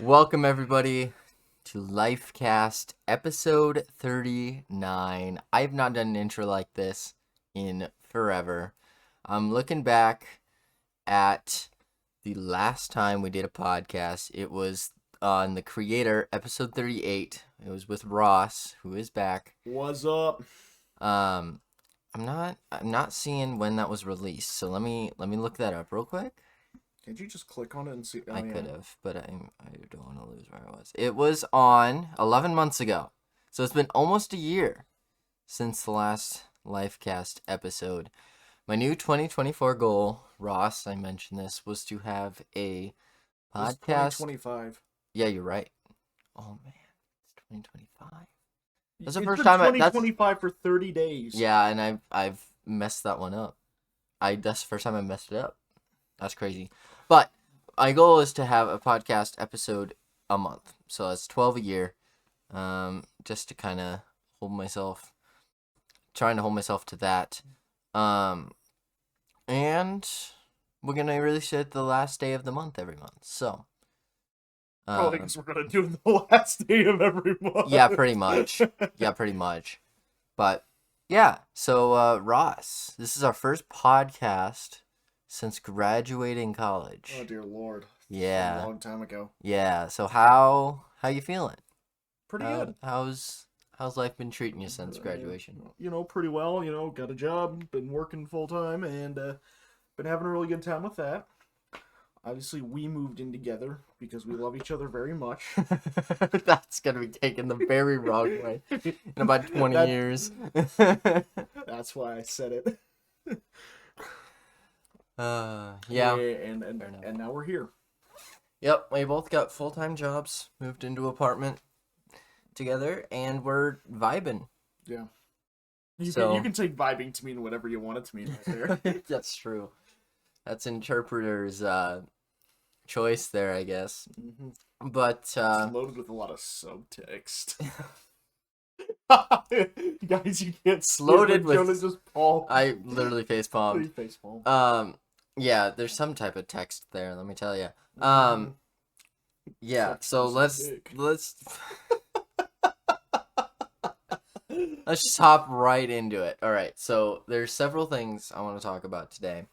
Welcome, everybody, to Lifecast episode 39. I have not done an intro like this in forever. I'm looking back at the last time we did a podcast. It was on The Creator, episode 38. It was with Ross, who is back. What's up? I'm not seeing when that was released, so let me look that up real quick. Did you just click on it and see? I could have, but I don't want to lose where I was. It was on 11 months ago. So it's been almost a year since the last Lifecast episode. My new 2024 goal, Ross, I mentioned this, was to have a podcast. 2025. Yeah, you're right. Oh, man. It's 2025. That's the It's first been time 2025 for 30 days. Yeah, and I've messed that one up. That's the first time I messed it up. That's crazy. But my goal is to have a podcast episode a month. So that's 12 a year. Just to kind of trying to hold myself to that. And we're going to release it the last day of the month every month. So. Probably because we're going to do it the last day of every month. Yeah, pretty much. But, yeah. So, Ross, this is our first podcast since graduating college. Oh dear Lord. Yeah. A long time ago. Yeah. So how you feeling? Pretty good. How's life been treating you since graduation? Pretty well. Got a job, been working full time, and been having a really good time with that. Obviously, we moved in together because we love each other very much. That's gonna be taken the very wrong way in about 20 years. That's why I said it. Yeah. And now we're here. Yep, we both got full-time jobs, moved into an apartment together, and we're vibing. Yeah. You can take vibing to mean whatever you want it to mean right there. That's true. That's interpreter's choice there, I guess. Mm-hmm. But it's loaded with a lot of subtext. Guys, you can't see loaded with Jonah just palm. I literally face palmed. Yeah, there's some type of text there, let me tell you. Yeah, so let's let's just hop right into it. All right, so there's several things I want to talk about today.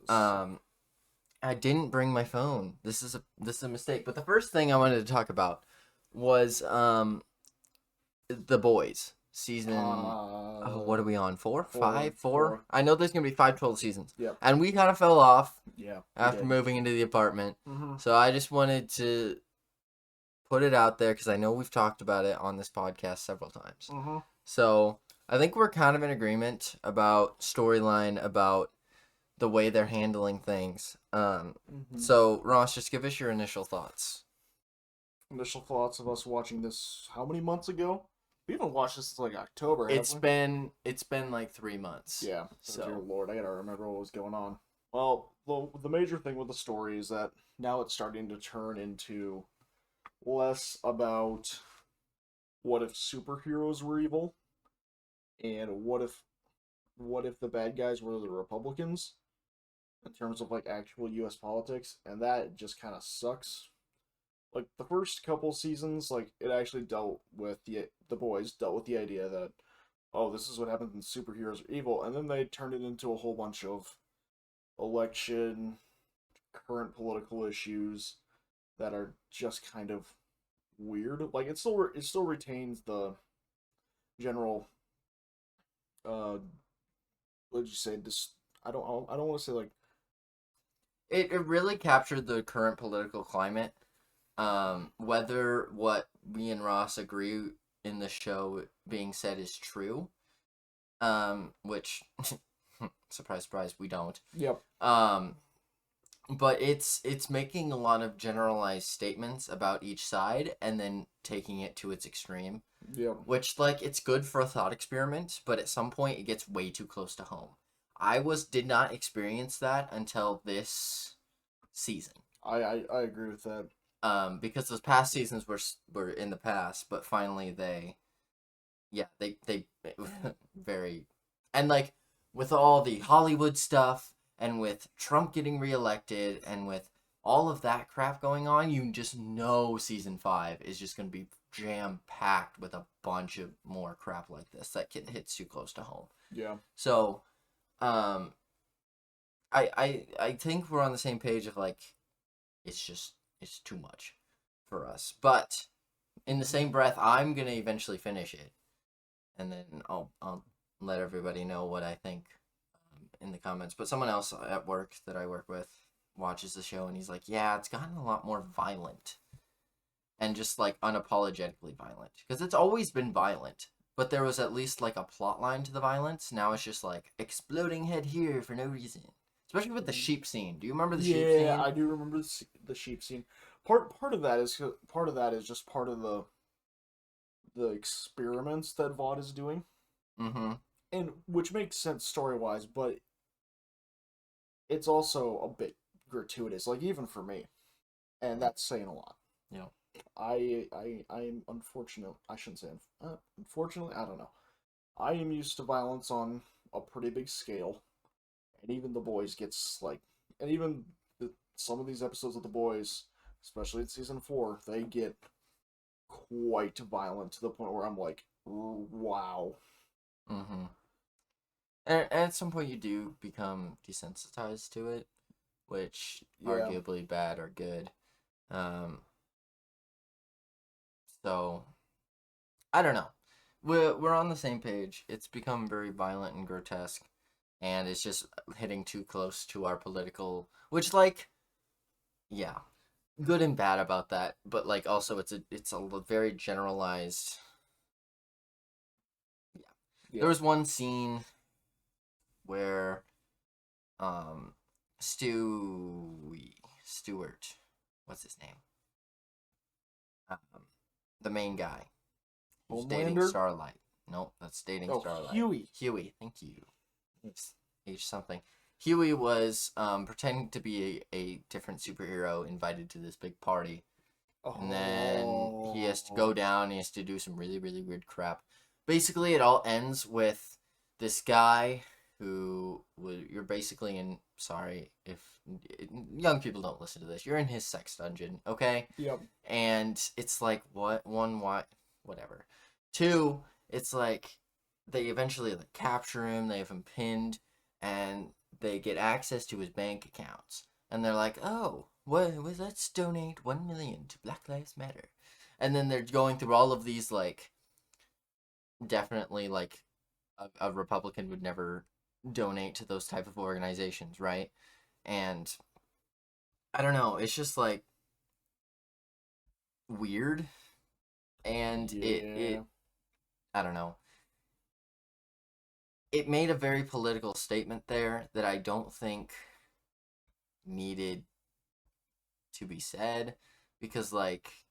I didn't bring my phone. This is a mistake. But the first thing I wanted to talk about was The Boys season. What are we on? Four? I know there's gonna be 5 total seasons. Yeah. And we kind of fell off. Yeah. After moving into the apartment. Mm-hmm. So I just wanted to put it out there because I know we've talked about it on this podcast several times. Mm-hmm. So I think we're kind of in agreement about storyline, about the way they're handling things. So Ross, just give us your initial thoughts. Initial thoughts of us watching this how many months ago? We haven't watched this since like October. It's been like 3 months. Yeah. So dear Lord, I gotta remember what was going on. Well, the major thing with the story is that now it's starting to turn into less about what if superheroes were evil, and what if the bad guys were the Republicans, in terms of like actual U.S. politics, and that just kind of sucks. Like the first couple seasons, like it actually dealt with the boys dealt with the idea that, oh, this is what happens when superheroes are evil, and then they turned it into a whole bunch of election, current political issues that are just kind of weird. Like it still retains the general what did you say? I don't want to say like it really captured the current political climate. Whether what me and Ross agree in the show being said is true, which surprise, surprise, we don't. Yep. But it's making a lot of generalized statements about each side and then taking it to its extreme. Yep. Which, like, it's good for a thought experiment, but at some point it gets way too close to home. I did not experience that until this season. I agree with that. Because those past seasons were in the past, but finally they very, and like with all the Hollywood stuff and with Trump getting reelected and with all of that crap going on, you just know season 5 is just going to be jam packed with a bunch of more crap like this that hits too close to home. Yeah. So, um, I think we're on the same page of like, it's too much for us. But in the same breath, I'm gonna eventually finish it, and then I'll let everybody know what I think in the comments. But someone else at work that I work with watches the show, and he's like, "Yeah, it's gotten a lot more violent, and just like unapologetically violent, because it's always been violent." But there was at least like a plot line to the violence. Now it's just like exploding head here for no reason. Especially with the sheep scene. Do you remember the sheep Yeah, scene? I do remember the sheep scene. Part of that is just part of the experiments that Vought is doing, Mm-hmm. and which makes sense story wise, but it's also a bit gratuitous, like even for me, and that's saying a lot. Yeah. I'm unfortunate. I shouldn't say unfortunately. I don't know. I am used to violence on a pretty big scale, and even the boys gets like, and even some of these episodes of the boys, especially in season 4, they get quite violent to the point where I'm like, wow. Mm-hmm. And at some point, you do become desensitized to it, which Yeah, arguably bad or good. Um, so I don't know. We're on the same page. It's become very violent and grotesque, and it's just hitting too close to our political, which like, yeah, good and bad about that. But like also, it's a very generalized. Yeah, there yeah. was one scene where um Stewart, what's his name? Um, the main guy who's dating Homelander. Starlight. Nope, that's dating Oh, Starlight. Huey. Huey, thank you. It's H something. Huey was pretending to be a different superhero invited to this big party. And then he has to Oh. go down, he has to do some really, really weird crap. Basically, it all ends with this guy you're basically in, sorry if young people don't listen to this, you're in his sex dungeon, okay? Yep. And it's like, what, one, why, whatever. Two, it's like, they eventually like capture him, they have him pinned, and they get access to his bank accounts. And they're like, oh, let's donate 1 million to Black Lives Matter. And then they're going through all of these, like, definitely, like, a Republican would never donate to those type of organizations, right? And I don't know, it's just like weird, and it Yeah. I don't know. It made a very political statement there that I don't think needed to be said, because like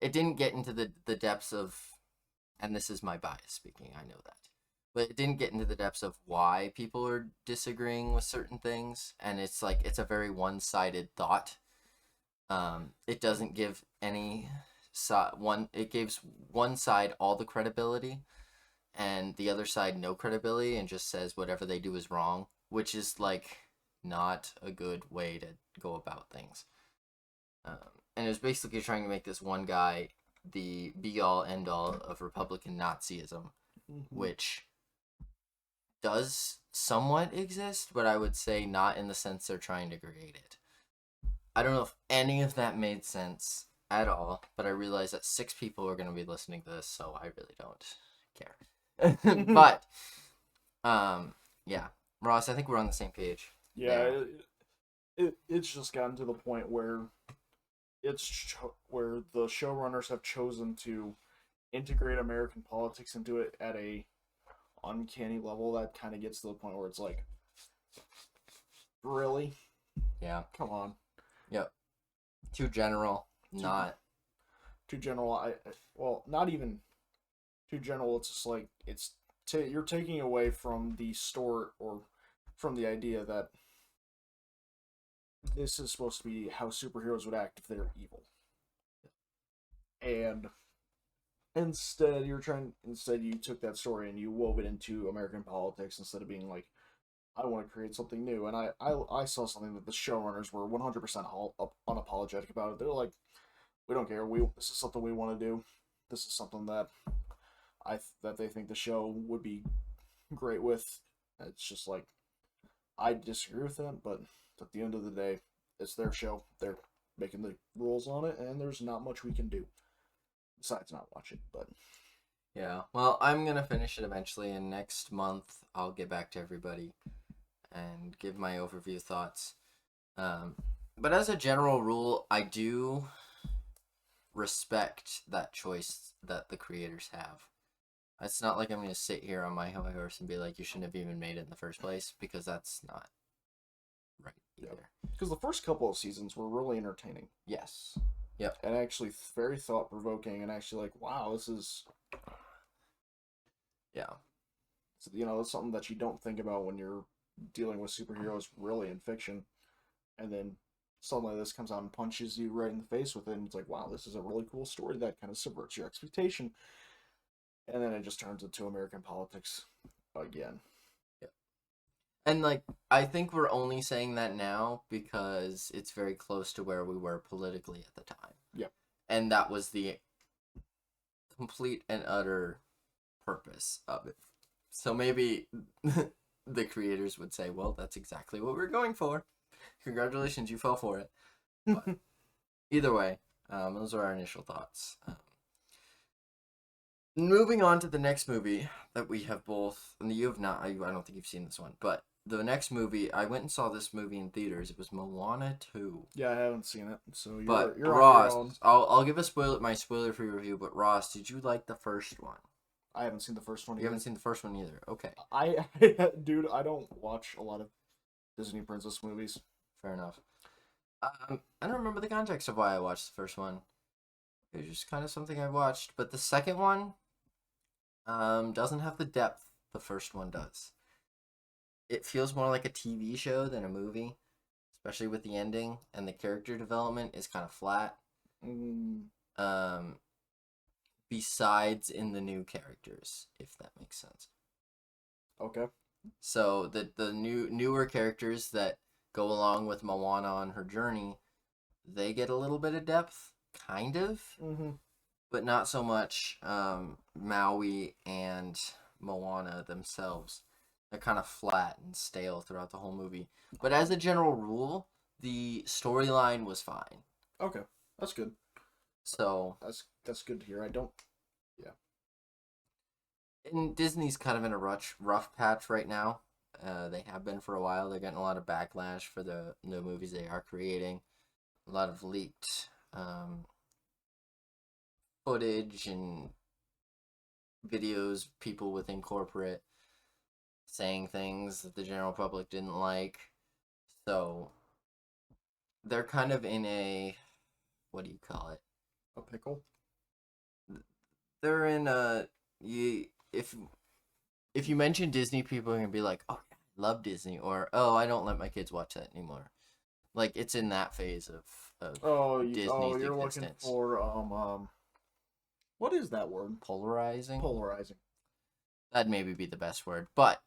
it didn't get into the depths of, and this is my bias speaking, I know that. But it didn't get into the depths of why people are disagreeing with certain things, and it's like it's a very one-sided thought. It doesn't give any one. It gives one side all the credibility, and the other side no credibility, and just says whatever they do is wrong, which is like not a good way to go about things. Um, and it was basically trying to make this one guy the be all end all of Republican Nazism, Mm-hmm. which does somewhat exist, but I would say not in the sense they're trying to create it. I don't know if any of that made sense at all, but I realize that 6 people are going to be listening to this, so I really don't care. But, yeah, Ross, I think we're on the same page Yeah. there. It's just gotten to the point where where the showrunners have chosen to integrate American politics into it at a uncanny level that kind of gets to the point where it's like, really, Yeah. come on, Yep. Too general. too Not. too general. Well, not even too general. It's just like you're taking away from the store or from the idea that this is supposed to be how superheroes would act if they're evil, and instead you took that story and you wove it into American politics instead of being like, I want to create something new. And I saw something that the showrunners were 100% unapologetic about it. They're like, we don't care. This is something we want to do. This is something that that they think the show would be great with. It's just like I disagree with that, but at the end of the day, it's their show. They're making the rules on it, and there's not much we can do besides not watch it. But Yeah. Well, I'm gonna finish it eventually, and next month I'll get back to everybody and give my overview thoughts. Um, but as a general rule, I do respect that choice that the creators have. It's not like I'm gonna sit here on my high horse and be like, you shouldn't have even made it in the first place, because that's not right either. because the first couple of seasons were really entertaining. Yes. Yep. And actually very thought provoking, and actually like, wow, this is Yeah. it's something that you don't think about when you're dealing with superheroes really in fiction, and then suddenly this comes out and punches you right in the face with it, and it's like, wow, this is a really cool story that kind of subverts your expectation, and then it just turns into American politics again. And like, I think we're only saying that now because it's very close to where we were politically at the time. Yep. And that was the complete and utter purpose of it. So maybe the creators would say, well, that's exactly what we're going for. Congratulations, you fell for it. But either way, those are our initial thoughts. Moving on to the next movie that we have both, and you have not, I don't think you've seen this one, but the next movie, I went and saw this movie in theaters. It was Moana 2. Yeah, I haven't seen it, so But you're Ross, on your own. I'll give my spoiler-free review, but Ross, did you like the first one? I haven't seen the first one You either. haven't seen the first one either. Okay. Dude, I don't watch a lot of Disney princess movies. Fair enough. I don't remember the context of why I watched the first one. It was just kind of something I watched. But the second one doesn't have the depth the first one does. It feels more like a TV show than a movie, especially with the ending, and the character development is kind of flat. Besides in the new characters, if that makes sense. Okay. So the newer characters that go along with Moana on her journey, they get a little bit of depth, kind of, but not so much. Maui and Moana themselves, they're kind of flat and stale throughout the whole movie. But as a general rule, the storyline was fine. Okay, that's good. So that's good to hear. I don't. Yeah. And Disney's kind of in a rough patch right now. They have been for a while. They're getting a lot of backlash for the movies they are creating. A lot of leaked footage and videos, people within corporate saying things that the general public didn't like. So they're kind of in a, what do you call it? A pickle? They're in a, if you mention Disney, people are gonna be like, "Oh, I love Disney," or "Oh, I don't let my kids watch that anymore." Like, it's in that phase of Disney's you're existence. looking for what is that word? Polarizing. Polarizing. That'd maybe be the best word, but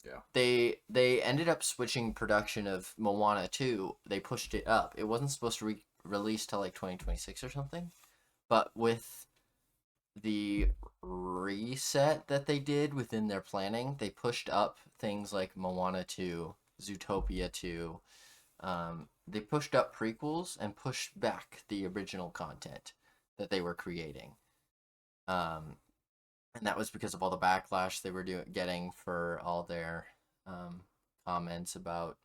yeah, they ended up switching production of Moana 2. They pushed it up. It wasn't supposed to release till like 2026 or something, but with the reset that they did within their planning, they pushed up things like Moana 2, Zootopia 2. They pushed up prequels and pushed back the original content that they were creating. And that was because of all the backlash they were getting for all their comments about.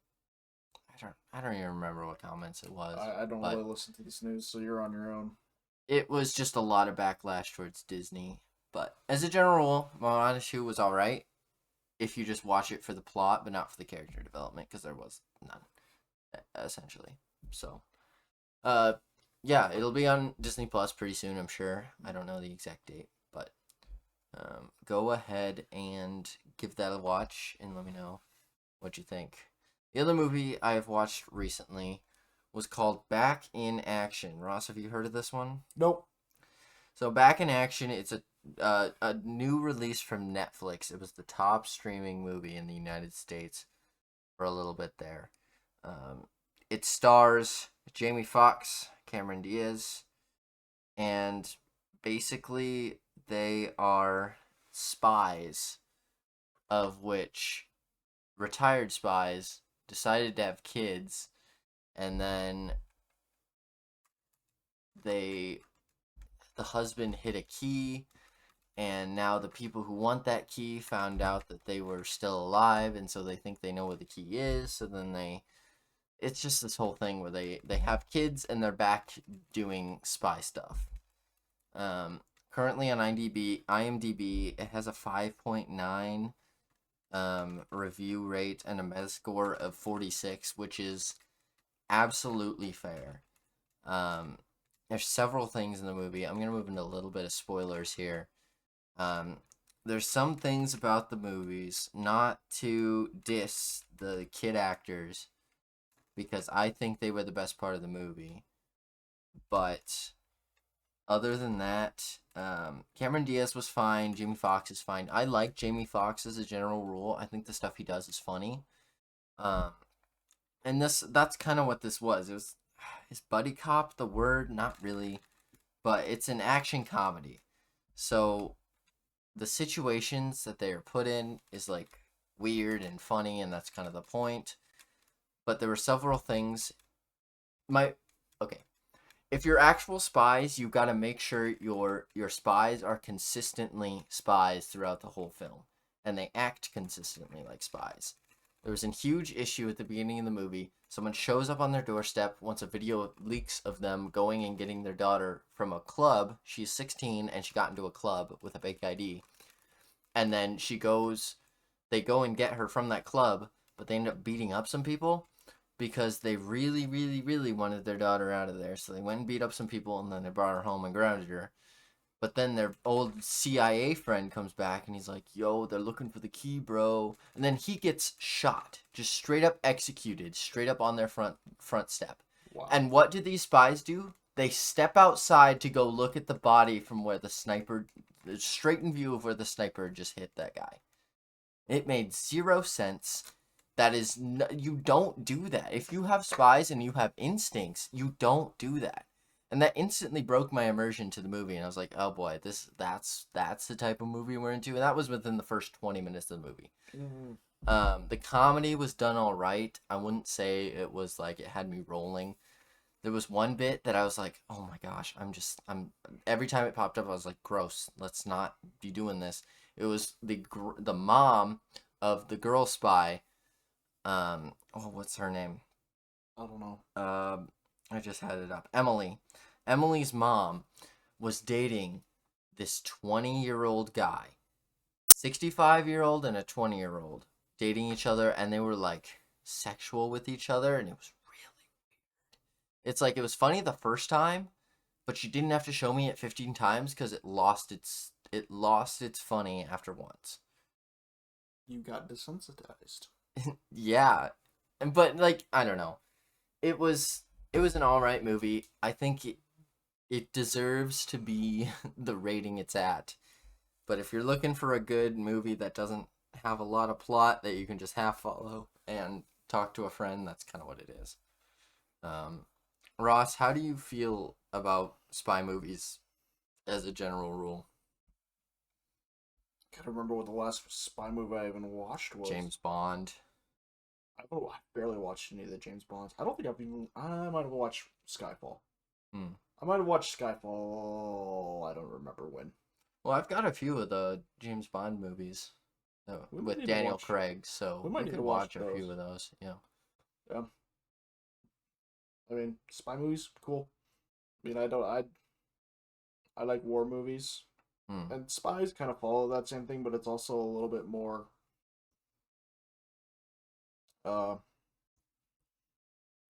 I don't even remember what comments it was. I don't really listen to this news, so you're on your own. It was just a lot of backlash towards Disney. But as a general rule, Moana 2 was alright if you just watch it for the plot, but not for the character development, because there was none, essentially. So, yeah, it'll be on Disney Plus pretty soon, I'm sure. I don't know the exact date, but go ahead and give that a watch and let me know what you think. The other movie I've watched recently was called Back in Action. Ross, have you heard of this one? Nope. So Back in Action, it's a new release from Netflix. It was the top streaming movie in the United States for a little bit there. It stars Jamie Foxx, Cameron Diaz, and basically they are spies, of which retired spies decided to have kids, and then the husband hid a key, and now the people who want that key found out that they were still alive, and so they think they know where the key is, so then it's just this whole thing where they have kids and they're back doing spy stuff. Currently on IMDb, it has a 5.9 review rate and a Metascore of 46, which is absolutely fair. There's several things in the movie. I'm gonna move into a little bit of spoilers here. There's some things about the movies, not to diss the kid actors, because I think they were the best part of the movie. But other than that, Cameron Diaz was fine. Jamie Foxx is fine. I like Jamie Foxx as a general rule. I think the stuff he does is funny. And that's kind of what this was. It was, is buddy cop the word? Not really, but it's an action comedy. So the situations that they are put in is like weird and funny, and that's kind of the point. But there were several things. Okay. If you're actual spies, you've got to make sure your spies are consistently spies throughout the whole film, and they act consistently like spies. There was a huge issue at the beginning of the movie. Someone shows up on their doorstep once a video leaks of them going and getting their daughter from a club. She's 16 and she got into a club with a fake ID. And then they go and get her from that club, but they end up beating up some people because they really, really, really wanted their daughter out of there. So they went and beat up some people, and then they brought her home and grounded her. But then their old CIA friend comes back, and he's like, yo, they're looking for the key, bro. And then he gets shot, just straight up executed, straight up on their front step. Wow. And what do these spies do? They step outside to go look at the body from where the sniper, straight in view of where the sniper just hit that guy. It made zero sense. You don't do that. If you have spies and you have instincts, you don't do that. And that instantly broke my immersion to the movie, and I was like, oh boy, that's the type of movie we're into. And that was within the first 20 minutes of the movie. Mm-hmm. The comedy was done all right. I wouldn't say it was like it had me rolling. There was one bit that I was like, oh my gosh, every time it popped up, I was like, gross, let's not be doing this. It was the mom of the girl spy. What's her name? I don't know. I just had it up. Emily. Emily's mom was dating this 20-year-old guy. 65-year-old and a 20-year-old dating each other, and they were like sexual with each other, and it was really weird. It's like it was funny the first time, but you didn't have to show me it 15 times because it lost its funny after once. You got desensitized. Yeah. But like, I don't know. It was an alright movie. I think it deserves to be the rating it's at. But if you're looking for a good movie that doesn't have a lot of plot that you can just half follow and talk to a friend, that's kind of what it is. Ross, how do you feel about spy movies as a general rule? Can't remember what the last spy movie I even watched was. James Bond. I barely watched any of the James Bonds. I don't think I might have watched Skyfall. I might have watched Skyfall. I don't remember when. Well, I've got a few of the James Bond movies with Daniel Craig, so we could watch a few of those. Yeah. Yeah. I mean, spy movies, cool. I mean, I like war movies, and spies kind of follow that same thing, but it's also a little bit more.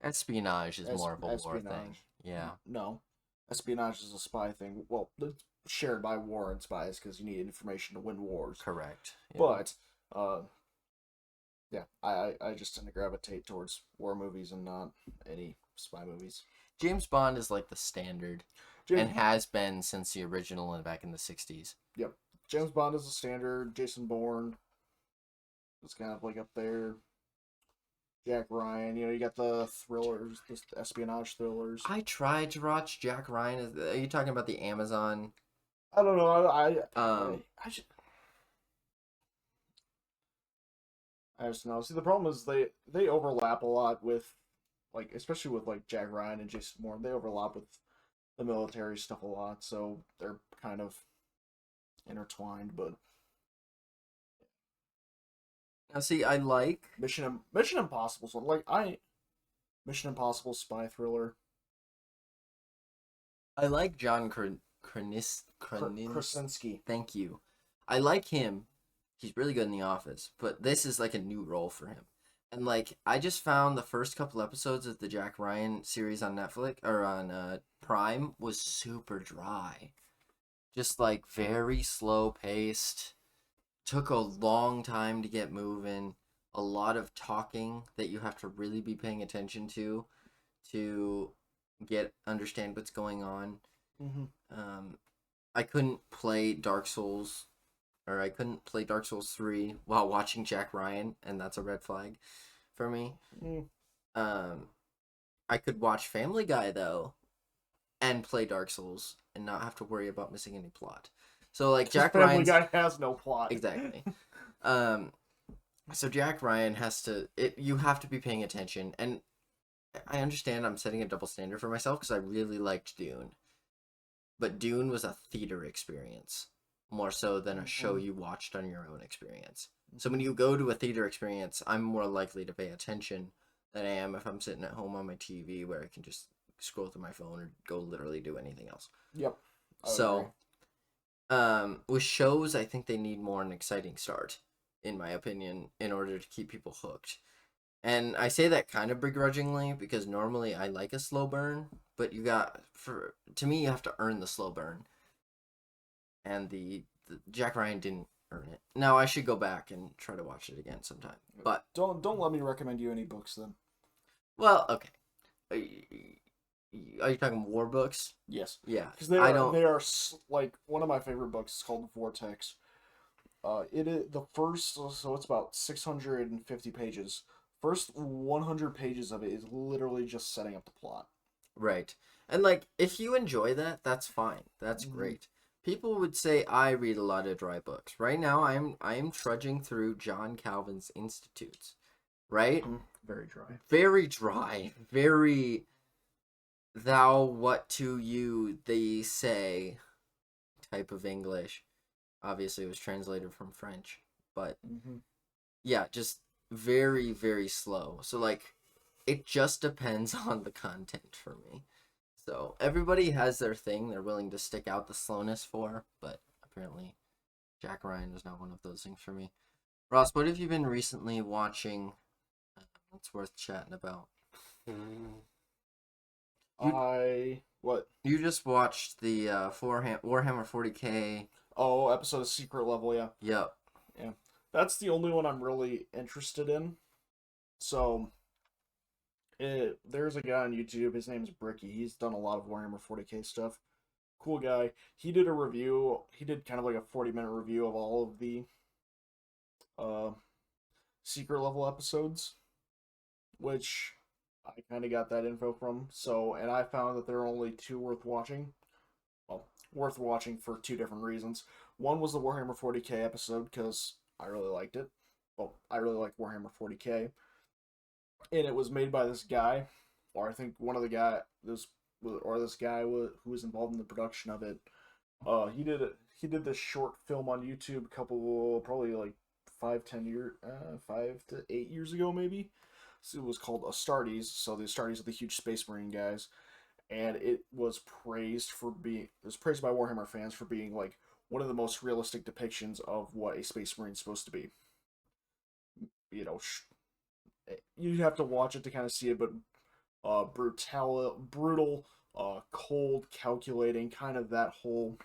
Espionage is more of a war thing. Yeah. No. Espionage is a spy thing. Well, it's shared by war and spies because you need information to win wars. Correct. Yeah. But, yeah, I just tend to gravitate towards war movies and not any spy movies. James Bond is like the standard and has been since the original and back in the 60s. Yep. James Bond is the standard. Jason Bourne is kind of like up there. Jack Ryan. You got the thrillers, the espionage thrillers. I tried to watch Jack Ryan. Are you talking about the Amazon? I don't know. Um, I just know. See, the problem is they overlap a lot with, like, especially with like Jack Ryan and Jason Moore. They overlap with the military stuff a lot, so they're kind of intertwined. But now see, I like Mission Impossible. So Mission Impossible spy thriller. John Krasinski. Thank you. I like him. He's really good in The Office, but this is like a new role for him. And like I just found the first couple episodes of the Jack Ryan series on Netflix or on Prime was super dry. Just like very slow paced. Took a long time to get moving. A lot of talking that you have to really be paying attention to get understand what's going on. Mm-hmm. I couldn't play Dark Souls, or I couldn't play Dark Souls 3 while watching Jack Ryan, and that's a red flag for me. Mm. I could watch Family Guy though, and play Dark Souls, and not have to worry about missing any plot. So like Jack Family Ryan's Guy has no plot. exactly. So Jack Ryan has to. You have to be paying attention, and I understand I'm setting a double standard for myself because I really liked Dune, but Dune was a theater experience more so than a show you watched on your own experience. So when you go to a theater experience, I'm more likely to pay attention than I am if I'm sitting at home on my TV where I can just scroll through my phone or go literally do anything else. Yep. So, with shows, I think they need more an exciting start, in my opinion, in order to keep people hooked. And I say that kind of begrudgingly because normally I like a slow burn, but to me you have to earn the slow burn. And the Jack Ryan didn't earn it. Now I should go back and try to watch it again sometime. But don't let me recommend you any books then. well, okay. Are you talking war books? Yes. Yeah. Because they are like one of my favorite books is called Vortex. It is the first, so it's about 650 pages. First 100 pages of it is literally just setting up the plot. Right. And like if you enjoy that, that's fine. That's great. People would say I read a lot of dry books. Right now I am trudging through John Calvin's Institutes. Right? Very dry. Very dry. Very thou what to you they say type of English. Obviously it was translated from French, but yeah, just very very slow. So like it just depends on the content for me. So everybody has their thing they're willing to stick out the slowness for, but apparently Jack Ryan is not one of those things for me. Ross, what have you been recently watching that's worth chatting about? What? You just watched the Warhammer 40K. Oh, episode of Secret Level, yeah. Yep. Yeah. That's the only one I'm really interested in. So, there's a guy on YouTube, his name's Bricky. He's done a lot of Warhammer 40K stuff. Cool guy. He did a review, he did kind of like a 40-minute review of all of the Secret Level episodes, which I kind of got that info from. So, and I found that there are only two worth watching. Well, worth watching for two different reasons. One was the Warhammer 40K episode, because I really liked it. Well, I really like Warhammer 40K. And it was made by this guy, or I think one of the guy, this guy who was involved in the production of it. He did this short film on YouTube probably like 5 to 8 years ago maybe. So it was called Astartes. So the Astartes are the huge Space Marine guys, and it was praised by Warhammer fans for being like one of the most realistic depictions of what a Space Marine is supposed to be. You know, you have to watch it to kind of see it, but brutal, cold, calculating, kind of that whole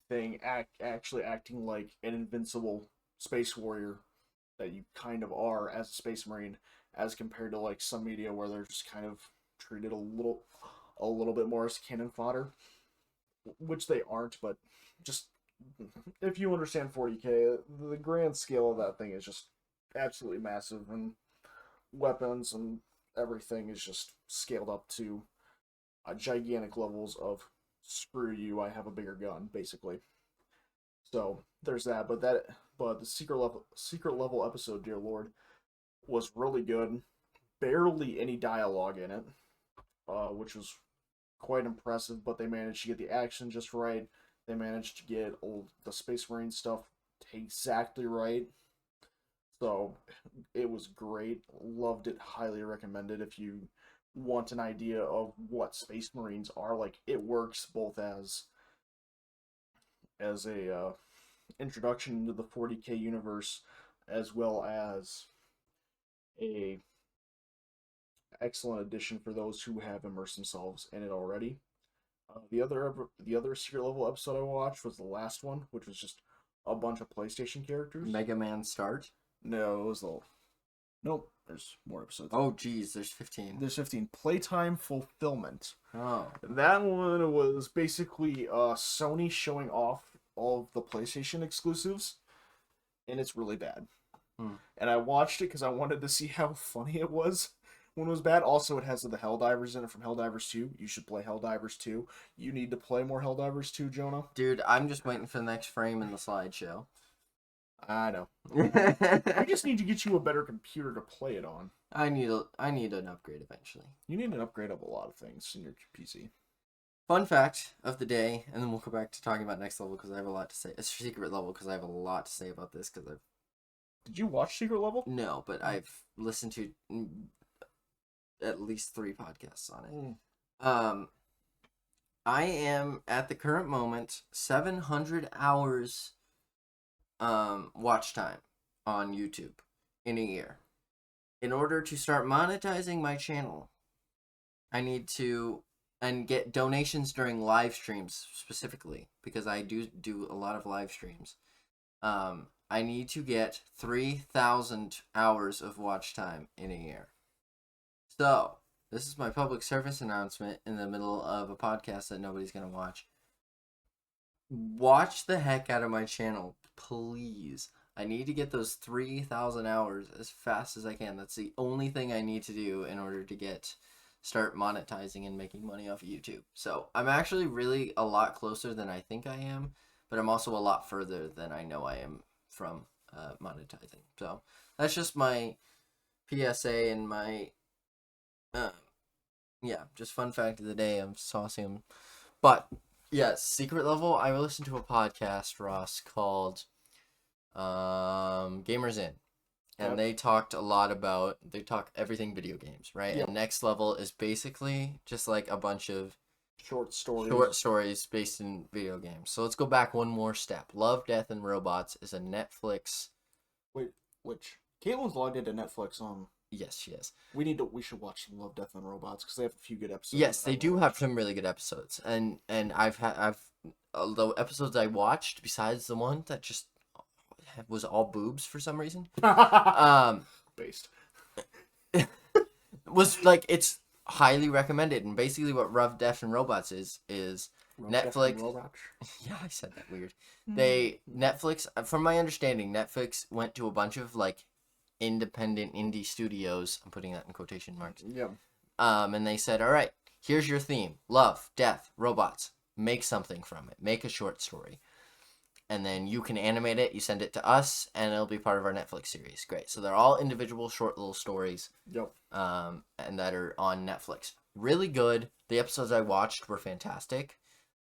thing. Actually acting like an invincible space warrior that you kind of are as a Space Marine, as compared to like some media where they're just kind of treated a little bit more as cannon fodder, which they aren't. But just if you understand 40K, the grand scale of that thing is just absolutely massive, and weapons and everything is just scaled up to gigantic levels of screw you, I have a bigger gun, basically. So there's that. But the secret level episode, dear lord, was really good. Barely any dialogue in it, which was quite impressive. But they managed to get the action just right. They managed to get the Space Marine stuff exactly right. So it was great. Loved it. Highly recommended if you want an idea of what Space Marines are. Like it works both as a introduction into the 40K universe, as well as a excellent addition for those who have immersed themselves in it already. The other secret level episode I watched was the last one, which was just a bunch of PlayStation characters. Mega Man Start? No, it was the nope. There's more episodes. Oh, geez, there's 15. There's 15. Playtime Fulfillment. Oh. That one was basically Sony showing off all of the PlayStation exclusives, and it's really bad. And I watched it because I wanted to see how funny it was when it was bad. Also, it has the Helldivers in it from Helldivers 2. You should play Helldivers 2. You need to play more Helldivers 2, Jonah. Dude, I'm just waiting for the next frame in the slideshow. I know. I just need to get you a better computer to play it on. I need an upgrade eventually. You need an upgrade of a lot of things in your PC. Fun fact of the day, and then we'll go back to talking about next level because I have a lot to say. It's secret level because I have a lot to say about this because I've... Did you watch Secret Level? No, but I've listened to at least 3 podcasts on it. I am at the current moment 700 hours watch time on YouTube in a year. In order to start monetizing my channel, I need to get donations during live streams specifically because I do a lot of live streams. I need to get 3,000 hours of watch time in a year. So, this is my public service announcement in the middle of a podcast that nobody's going to watch. Watch the heck out of my channel, please. I need to get those 3,000 hours as fast as I can. That's the only thing I need to do in order to start monetizing and making money off of YouTube. So, I'm actually really a lot closer than I think I am, but I'm also a lot further than I know I am from monetizing. So that's just my PSA and my just fun fact of the day. I'm saucing them. But yes, secret level, I listened to a podcast, Ross, called Gamers In. And they talked everything video games, right? Yep. And next level is basically just like a bunch of short stories based in video games. So let's go back one more step. Love, Death, and Robots is a Netflix. Wait, which? Caitlin's logged into Netflix on. Yes, she is. We should watch Love, Death, and Robots because they have a few good episodes. Yes, they do have some really good episodes, and I've the episodes I watched besides the one that just was all boobs for some reason. Based. Was like it's highly recommended, and basically what Love, Death, and Robots is Netflix. Yeah, I said that weird. Netflix, from my understanding, Netflix went to a bunch of like independent indie studios. I'm putting that in quotation marks. Yeah. And they said, all right, here's your theme: love, death, robots. Make something from it. Make a short story. And then you can animate it, you send it to us, and it'll be part of our Netflix series. Great. So they're all individual short little stories. Yep. And that are on Netflix. Really good. The episodes I watched were fantastic.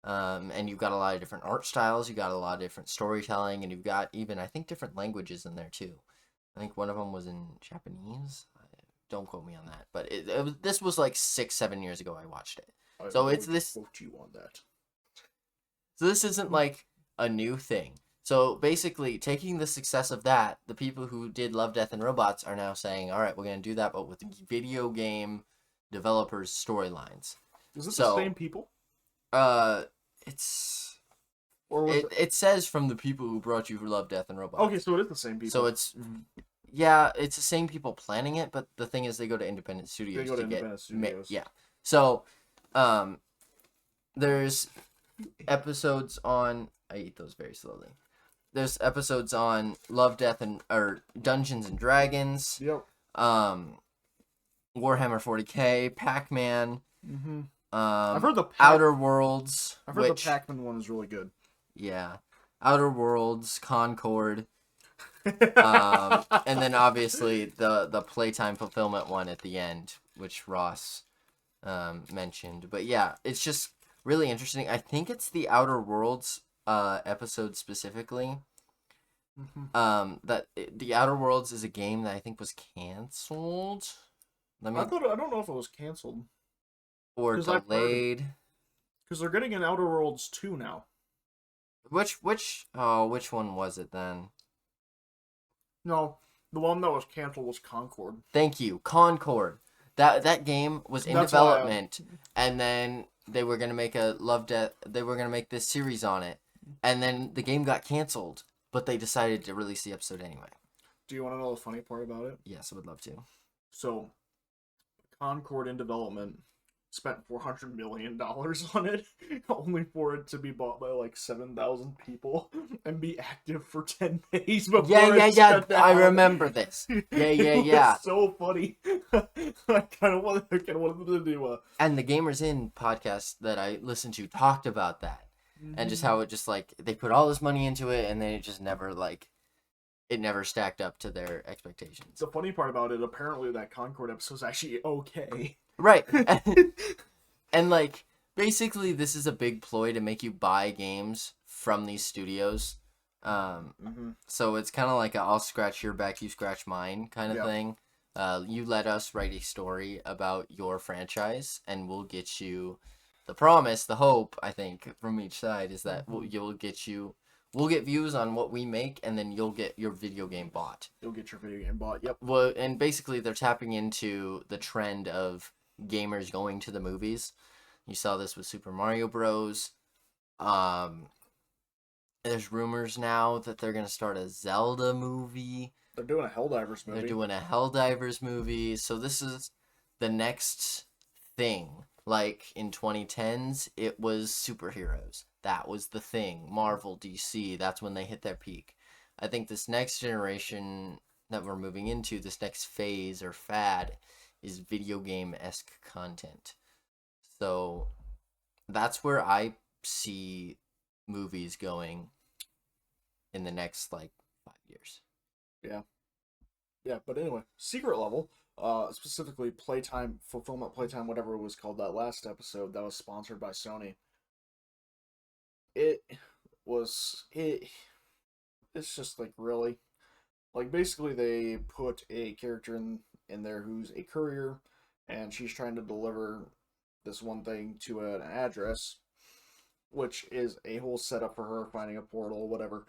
And you've got a lot of different art styles, you got a lot of different storytelling, and you've got even, I think, different languages in there too. I think one of them was in Japanese. Don't quote me on that. But this was like 6-7 years ago I watched it. So it's this... Quote you on that. So this isn't like a new thing. So basically, taking the success of that, the people who did Love, Death, and Robots are now saying, all right, we're going to do that, but with video game developers' storylines. Is it the same people? It's... Or it says from the people who brought you Love, Death, and Robots. Okay, so it is the same people. So it's... Yeah, it's the same people planning it, but the thing is they go to independent studios studios. Yeah. So, there's episodes on... I eat those very slowly. There's episodes on Love, Death, or Dungeons and Dragons. Yep. Warhammer 40K, Pac-Man, Mm-hmm. I've um, heard the Outer Worlds, I've heard the which Pac-Man one is really good. yeah, Outer Worlds, Concord, and then obviously the playtime fulfillment one at the end, which Ross mentioned. But yeah, it's just really interesting. I think it's the Outer Worlds episode specifically. Mm-hmm. The Outer Worlds is a game that I think was canceled. Let me I don't know if it was canceled or because I've heard delayed. because they're getting an Outer Worlds 2 now. Which one was it then? No, the one that was canceled was Concord. Thank you, Concord. That game was in That's why. development, and then they were gonna make a Love Death. They were gonna make this series on it, and then the game got canceled. But they decided to release the episode anyway. Do you want to know the funny part about it? Yes, I would love to. So, Concord in development spent $400 million on it, only for it to be bought by like 7,000 people and be active for 10 days before Yeah. shut down. I remember this. Yeah. It was so funny. I kind of wanted them to do And the Gamers In podcast that I listened to talked about that, and just how it just like they put all this money into it, and then it just never it never stacked up to their expectations. The funny part about it, apparently that Concord episode is actually okay. Right. And like basically this is a big ploy to make you buy games from these studios. So it's kind of like a I'll scratch your back, you scratch mine kind of thing. You let us write a story about your franchise, and we'll get you the promise, the hope, I think, from each side is that we'll get views on what we make, and then you'll get your video game bought. You'll get your video game bought. Yep. Well, and basically they're tapping into the trend of gamers going to the movies. You saw this with Super Mario Bros. There's rumors now that they're gonna start a Zelda movie. They're doing a Helldivers movie. They're doing a Helldivers movie. So this is the next thing. Like in 2010s, it was superheroes. That was the thing. Marvel, DC, that's when they hit their peak. I think this next generation that we're moving into, this next phase or fad, is video game-esque content. So that's where I see movies going in the next like 5 years. Yeah, but anyway, Secret Level, specifically Playtime, Fulfillment Playtime, whatever it was called, that last episode that was sponsored by Sony. It was it's just like really like basically they put a character in there who's a courier, and she's trying to deliver this one thing to an address, which is a whole setup for her finding a portal, whatever,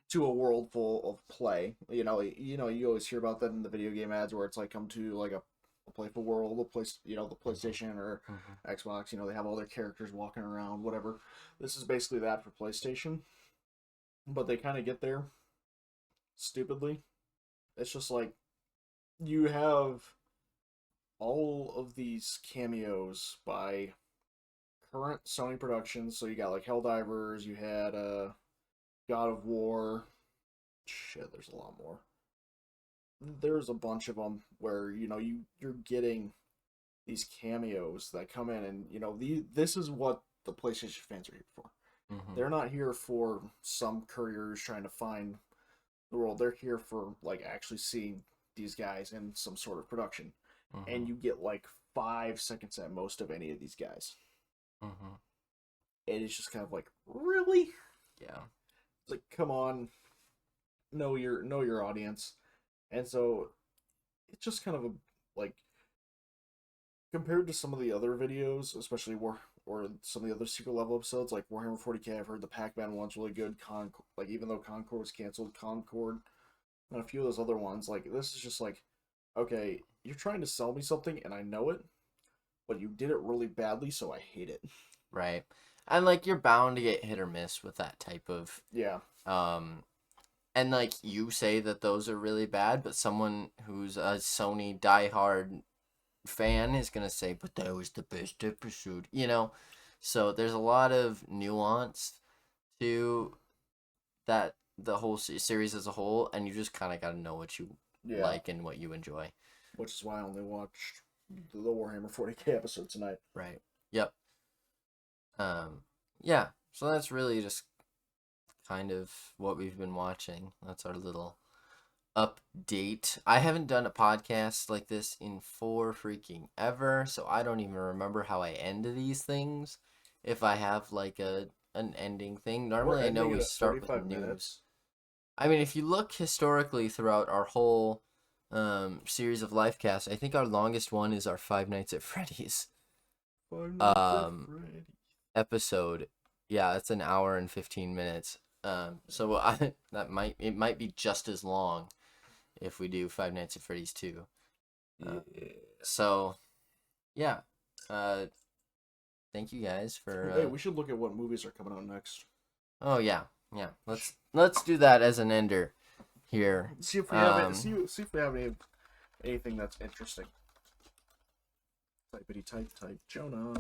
to a world full of play. You always hear about that in the video game ads where it's like come to like a playful world, a place, the PlayStation or Xbox. They have all their characters walking around, whatever. This is basically that for PlayStation, but they kind of get there stupidly. It's just like you have all of these cameos by current Sony productions. So you got like Helldivers, you had God of War. Shit, there's a lot more. There's a bunch of them where you're getting these cameos that come in, and this is what the PlayStation fans are here for. They're not here for some couriers trying to find the world. They're here for like actually seeing these guys in some sort of production, and you get like 5 seconds at most of any of these guys. And it's just kind of like, really? Yeah. It's like, come on, know your audience. And so it's just kind of a like compared to some of the other videos, especially or some of the other secret level episodes like Warhammer 40K. I've heard the Pac-Man one's really good. Like even though Concord was canceled, Concord and a few of those other ones, like this is just like, okay, you're trying to sell me something and I know it, but you did it really badly, so I hate it. Right. And like you're bound to get hit or miss with that type of and like you say that those are really bad, but someone who's a Sony diehard fan is gonna say, but that was the best episode, So there's a lot of nuance to the whole series as a whole, and you just kind of got to know what you like and what you enjoy. which is why I only watched the Warhammer 40k episode tonight. Right. Yep. Yeah. So that's really just kind of what we've been watching. That's our little update. I haven't done a podcast like this in for freaking ever, so I don't even remember how I end these things. If I have like an ending thing. Normally I know we start with news. Minutes. I mean, if you look historically throughout our whole series of Lifecast, I think our longest one is our Five Nights at Freddy's episode. Yeah, it's an hour and 15 minutes. So it might be just as long if we do Five Nights at Freddy's 2. So, yeah. Thank you guys for. Hey, we should look at what movies are coming out next. Oh yeah. Let's do that as an ender here. See if we have see if we have anything that's interesting. Type Jonah.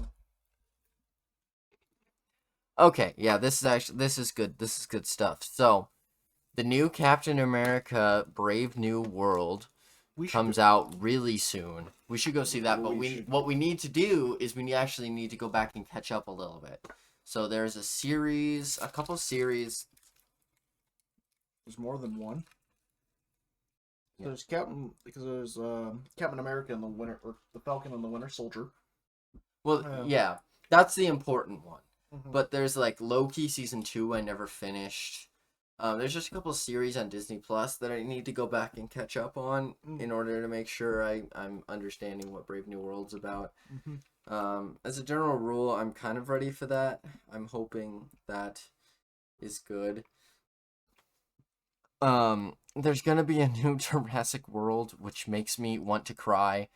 Okay, yeah, this is good. This is good stuff. So, the new Captain America Brave New World comes out really soon. We should go see that, but what we need to do is we actually need to go back and catch up a little bit. So there's a couple series. There's more than one. Yeah. There's Captain America and the Falcon and the Winter Soldier. Well, yeah, that's the important one. Mm-hmm. But there's like Loki season 2 I never finished. There's just a couple series on Disney Plus that I need to go back and catch up on in order to make sure I'm understanding what Brave New World's about. Mm-hmm. As a general rule, I'm kind of ready for that. I'm hoping that is good. There's gonna be a new Jurassic World, which makes me want to cry.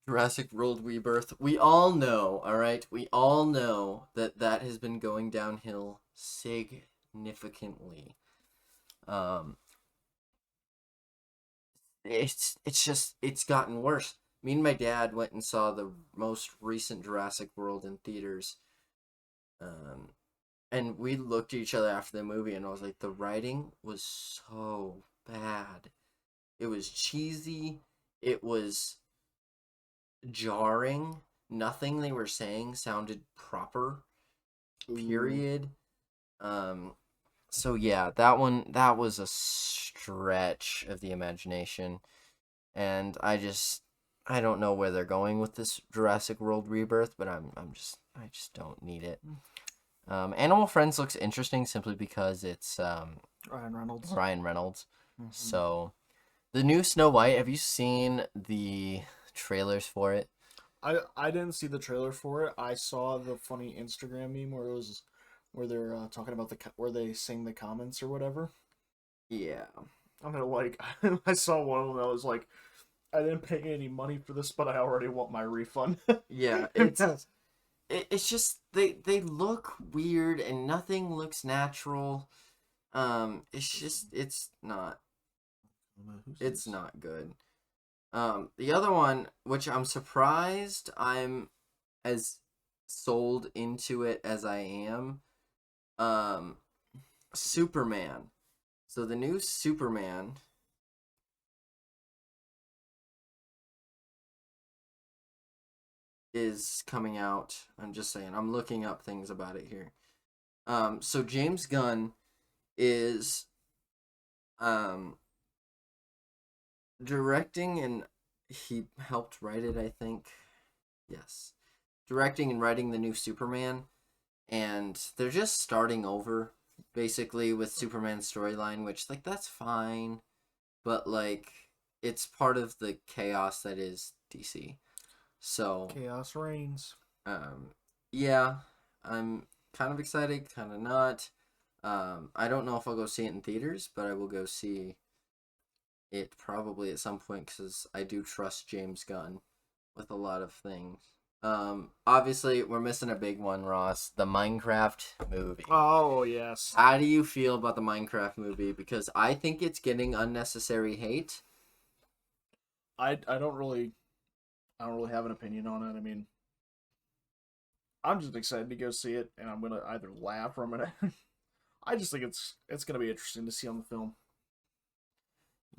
Jurassic World Rebirth. We all know, all right? We all know that has been going downhill significantly. It's gotten worse. Me and my dad went and saw the most recent Jurassic World in theaters. And we looked at each other after the movie and I was like, the writing was so bad. It was cheesy. It was jarring. Nothing they were saying sounded proper. Period. So yeah, that was a stretch of the imagination. And I don't know where they're going with this Jurassic World Rebirth, but I just don't need it. Animal Friends looks interesting simply because it's Ryan Reynolds. Mm-hmm. So, the new Snow White, have you seen the trailers for it? I didn't see the trailer for it. I saw the funny Instagram meme where they're talking about where they sing the comments or whatever. Yeah. I'm gonna I saw one of them that was like, I didn't pay any money for this, but I already want my refund. Yeah, it's just they look weird and nothing looks natural. It's not good. The other one, which I'm surprised I'm as sold into it as I am, Superman. So the new Superman is coming out. I'm just saying. I'm looking up things about it here. So James Gunn is directing, and he helped write it, I think. Yes. Directing and writing the new Superman, and they're just starting over basically with Superman's storyline, which like that's fine, but like it's part of the chaos that is DC. So chaos reigns. Yeah, I'm kind of excited, kind of not. I don't know if I'll go see it in theaters, but I will go see it probably at some point because I do trust James Gunn with a lot of things. Obviously we're missing a big one, Ross. The Minecraft movie. Oh yes. How do you feel about the Minecraft movie? Because I think it's getting unnecessary hate. I don't really have an opinion on it. I mean, I'm just excited to go see it, and I'm gonna either laugh or I'm gonna. I just think it's gonna be interesting to see on the film.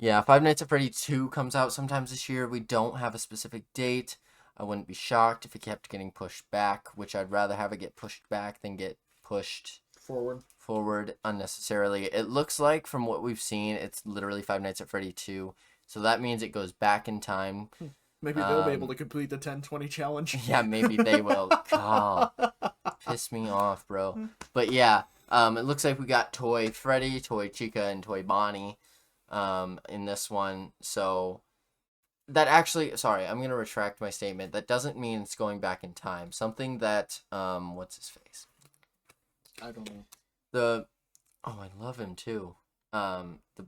Yeah, Five Nights at Freddy 2 comes out sometimes this year. We don't have a specific date. I wouldn't be shocked if it kept getting pushed back, which I'd rather have it get pushed back than get pushed forward unnecessarily. It looks like, from what we've seen, it's literally Five Nights at Freddy 2. So that means it goes back in time. Maybe they'll be able to complete the 10-20 challenge. Yeah, maybe they will. God, piss me off, bro. But yeah, it looks like we got Toy Freddy, Toy Chica, and Toy Bonnie in this one. So that actually, sorry, I'm going to retract my statement. That doesn't mean it's going back in time. Something that, what's his face? I don't know. Oh, I love him too. The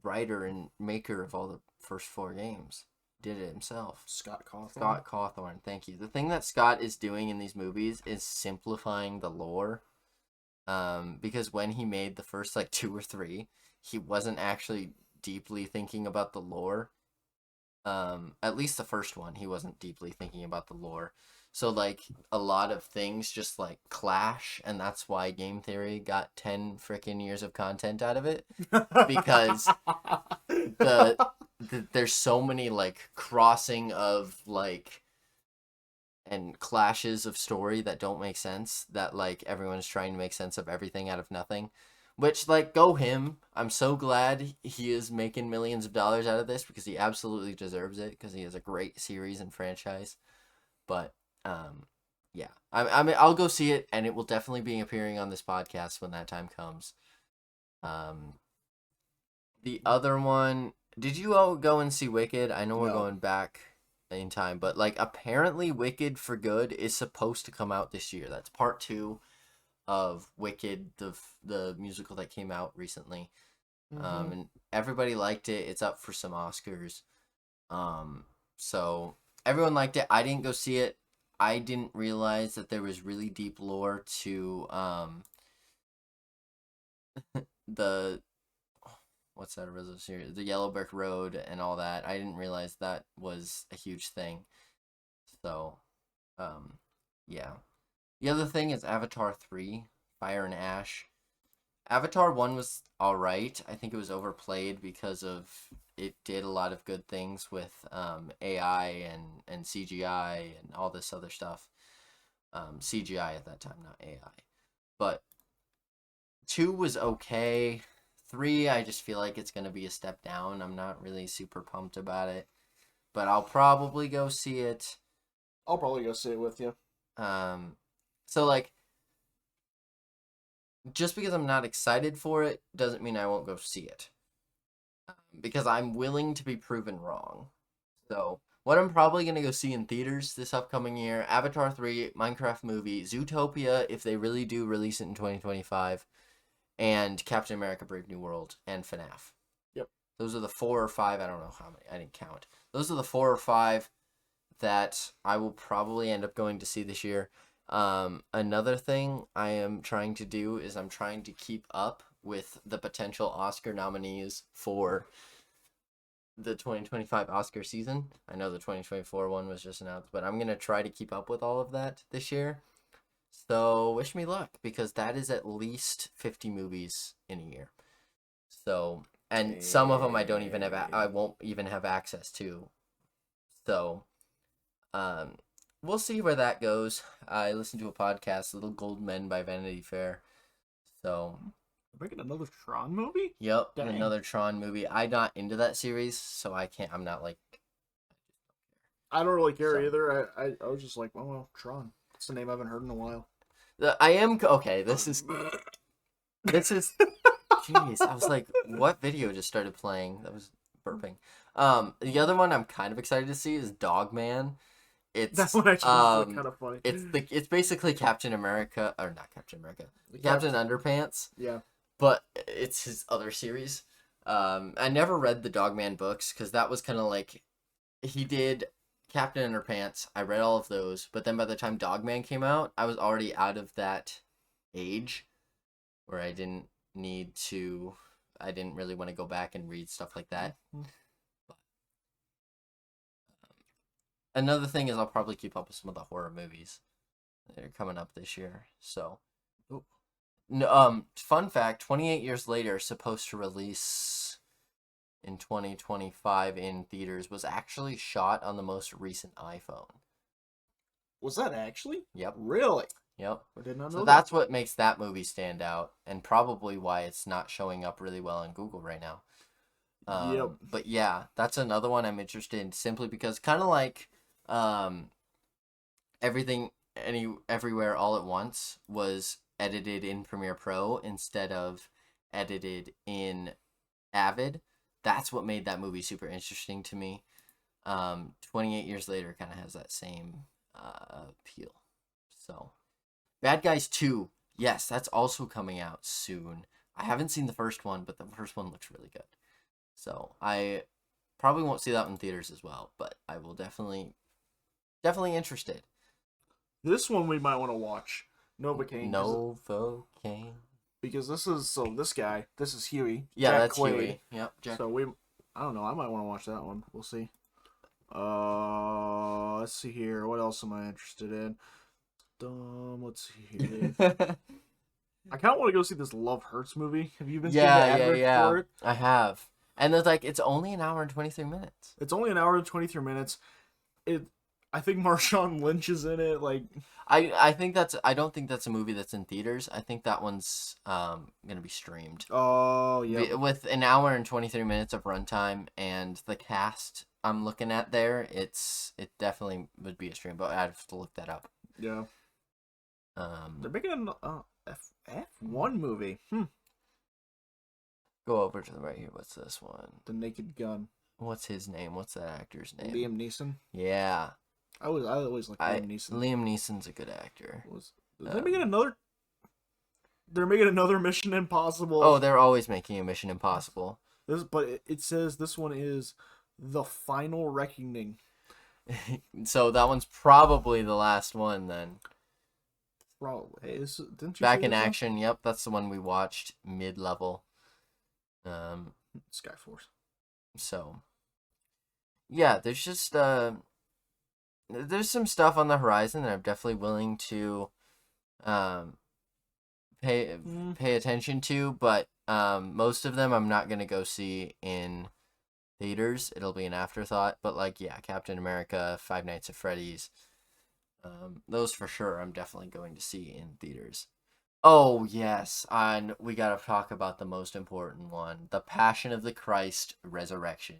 writer and maker of all the first 4 games did it himself. Scott Cawthorn, thank you. The thing that Scott is doing in these movies is simplifying the lore. Because when he made the first 2 or 3, he wasn't actually deeply thinking about the lore. At least the first one, he wasn't deeply thinking about the lore. So a lot of things just clash, and that's why Game Theory got 10 freaking years of content out of it, because there's so many crossing of and clashes of story that don't make sense, that everyone's trying to make sense of everything out of nothing, which go him. I'm so glad he is making millions of dollars out of this, because he absolutely deserves it, because he has a great series and franchise. But yeah, I mean, I'll go see it, and it will definitely be appearing on this podcast when that time comes. The other one, did you all go and see Wicked? I know we're going back in time, but apparently Wicked for Good is supposed to come out this year. That's part 2 of Wicked, the musical that came out recently. And everybody liked it. It's up for some Oscars. So everyone liked it. I didn't go see it. I didn't realize that there was really deep lore to the what's that original series? The Yellow Brick Road and all that. I didn't realize that was a huge thing. So, yeah. The other thing is Avatar 3, Fire and Ash. Avatar 1 was alright. I think it was overplayed because of it did a lot of good things with AI and CGI and all this other stuff. CGI at that time, not AI. But 2 was okay. 3, I just feel like it's going to be a step down. I'm not really super pumped about it. But I'll probably go see it. I'll probably go see it with you. So, just because I'm not excited for it doesn't mean I won't go see it. Because I'm willing to be proven wrong. So, what I'm probably going to go see in theaters this upcoming year, Avatar 3, Minecraft movie, Zootopia, if they really do release it in 2025, and Captain America Brave New World, and FNAF. Yep. Those are the 4 or 5, I don't know how many, I didn't count. Those are the 4 or 5 that I will probably end up going to see this year. Another thing I am trying to do is I'm trying to keep up with the potential Oscar nominees for the 2025 Oscar season. I know the 2024 one was just announced, but I'm going to try to keep up with all of that this year. So wish me luck, because that is at least 50 movies in a year. So, and some of them I don't even have, I won't even have access to. So, we'll see where that goes. I listened to a podcast, Little Gold Men by Vanity Fair. So, making another Tron movie? Yep, dang. Another Tron movie. I'm not into that series, so I'm not I don't really care either. I was just like, well, Tron. It's the name I haven't heard in a while. I am okay. This is. Jeez, I was like, what video just started playing? That was burping. The other one I'm kind of excited to see is Dogman. That one actually kind of funny. It's basically Captain America, or not Captain America, Captain Underpants. Yeah. But it's his other series. I never read the Dogman books, because that was kind of he did Captain Underpants. I read all of those, but then by the time Dogman came out, I was already out of that age where I didn't really want to go back and read stuff like that. But, another thing is I'll probably keep up with some of the horror movies that are coming up this year. So, no, fun fact: 28 years later, supposed to release in 2025 in theaters was actually shot on the most recent iPhone. Was that actually? Yep. Really? Yep. I did not know So that. that's what makes that movie stand out, and probably why it's not showing up really well on Google right now. Yep. But yeah, that's another one I'm interested in simply because kind of like um, everything everywhere all at once was edited in Premiere Pro instead of edited in Avid. That's what made that movie super interesting to me. 28 years later kind of has that same appeal. So, Bad Guys 2. Yes, that's also coming out soon. I haven't seen the first one, but the first one looks really good. So, I probably won't see that in theaters as well, but I will definitely interested. This one we might want to watch. Novocaine. Novocaine. Because this guy, this is Huey. Yeah, Jack that's Quaid. Huey. Yep, Jack. So I don't know, I might want to watch that one. We'll see. Let's see here. What else am I interested in? Let's see here. I kind of want to go see this Love Hurts movie. Have you been seeing the advert for it? I have. And it's only an hour and 23 minutes. It's only an hour and 23 minutes. I think Marshawn Lynch is in it. Like, I don't think that's a movie that's in theaters. I think that one's gonna be streamed. Oh yeah. With an hour and 23 minutes of runtime and the cast I'm looking at there, it definitely would be a stream, but I'd have to look that up. Yeah. They're making an F1 movie. Go over to the right here. What's this one? The Naked Gun. What's his name? What's that actor's name? Liam Neeson. Yeah. I always like Liam Neeson. Liam Neeson's a good actor. They're making another. They're making another Mission Impossible. Oh, they're always making a Mission Impossible. But it says this one is The Final Reckoning. So that one's probably the last one then. Probably. Didn't you Back in Action? One? Yep, that's the one we watched mid-level. Skyforce. So, yeah, there's just there's some stuff on the horizon that I'm definitely willing to pay attention to, but most of them I'm not gonna go see in theaters. It'll be an afterthought. But Captain America, Five Nights at Freddy's, those for sure I'm definitely going to see in theaters. Oh yes, and we gotta talk about the most important one, The Passion of the Christ Resurrection.